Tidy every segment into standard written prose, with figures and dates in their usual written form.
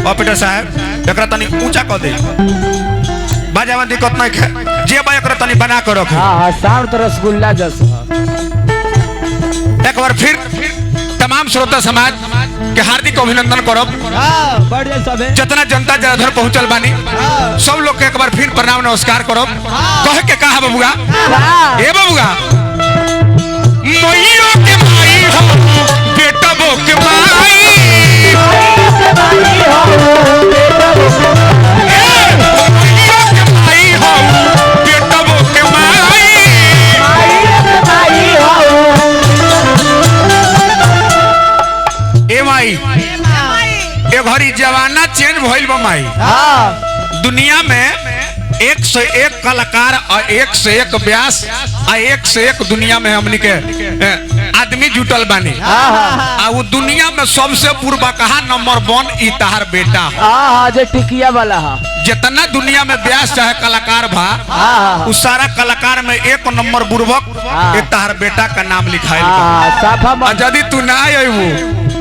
Operator साहब एकरा तनी ऊंचा कर दे बाजा में दिक्कत नहीं है जे बा एकरा तनी बना कर रख। हां हां साउंड तो रसगुल्ला जैसा। एक बार फिर तमाम श्रोता समाज के हार्दिक अभिनंदन करब। हां बढ़िया सब है जितना जनता जनार्दन पहुंचल बानी सब लोग के एक बार फिर प्रणाम नमस्कार करब। कहे के कहा बबुआ ए बबुआ मैयो के माई हो बेटा बो के माई के माई हो बेटा बो के माई हो बेटा बो के माई के माई हो ए माई ए घड़ी जमाना चेंज भइल बा माई। हां दुनिया में 101 कलाकार और 101 व्यास और 101 दुनिया में हमनी के आदमी जुटल बानी। आ वो दुनिया में सबसे पूर्व कहा नंबर 1 ई तहार बेटा। हां जे टिकिया वाला हा जितना दुनिया में व्यास चाहे कलाकार भा उस सारा कलाकार में 1 नंबर बुर्बक ये तहार बेटा का नाम लिखाइल बा। यदि तू ना आइबू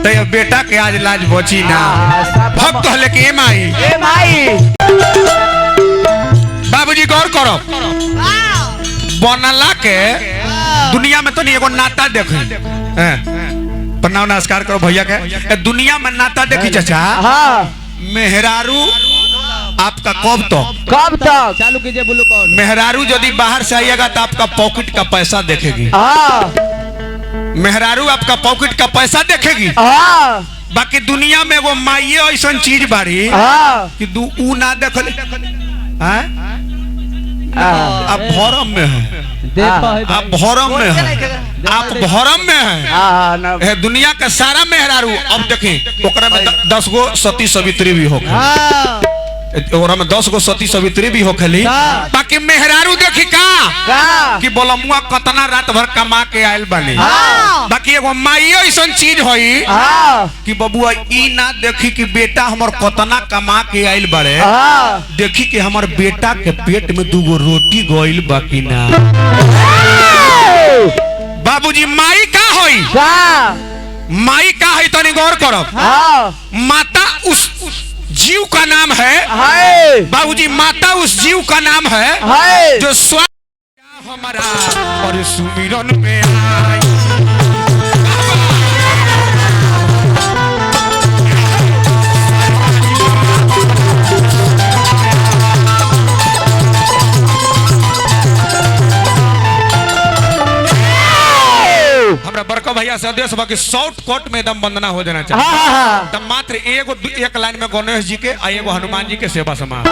तो ये बेटा के आज लाज बची ना। भक्त हले के ए माई बाबूजी गौर करो बनला के दुनिया में तो नहीं एगो नाता देखी प्रणाम नमस्कार करो भैया के दुनिया में नाता देखी चाचा। मेहरारू आपका कब तक चालू कीजिए ब्लू कौन मेहरारू यदि बाहर से आइएगा तो आपका पॉकेट का पैसा देखेगी। मेहरारू आपका पॉकेट का पैसा देखेगी। बाकी दुनिया में वो माइये ऐसा चीज बारी कि ऊ ना देख आप भरम में है आप भरम में है आप भरम में है दुनिया का सारा मेहरारू। अब देखें ओकरा में 10 गो सती सवित्री भी हो ओकरा में 10 गो सती सवित्री भी होखेली। बाकी मेहरारू देखी का कि बोलमुआ कतना रात भर कमा के आयल बने। बाकी एगो माइयो ऐसा चीज होई कि बबुआ ई ना देखी कि बेटा हमर कतना कमा के आयल बड़े देखी कि हमर बेटा के पेट में 2 गो रोटी गइल बाकी ना। बाबूजी माई का होई माई का है तनी गौर करब। माता उस जीव का नाम है बाबूजी माता उस जीव का नाम है जो स्वयं हमारा और सुमिरन में आई। हमरा बड़का भैया से आदेश बा कि शॉर्ट कट में एकदम वंदना हो जाना चाहिए। तब मात्र एक लाइन में गणेश जी के आ एगो हनुमान जी के सेवा समा।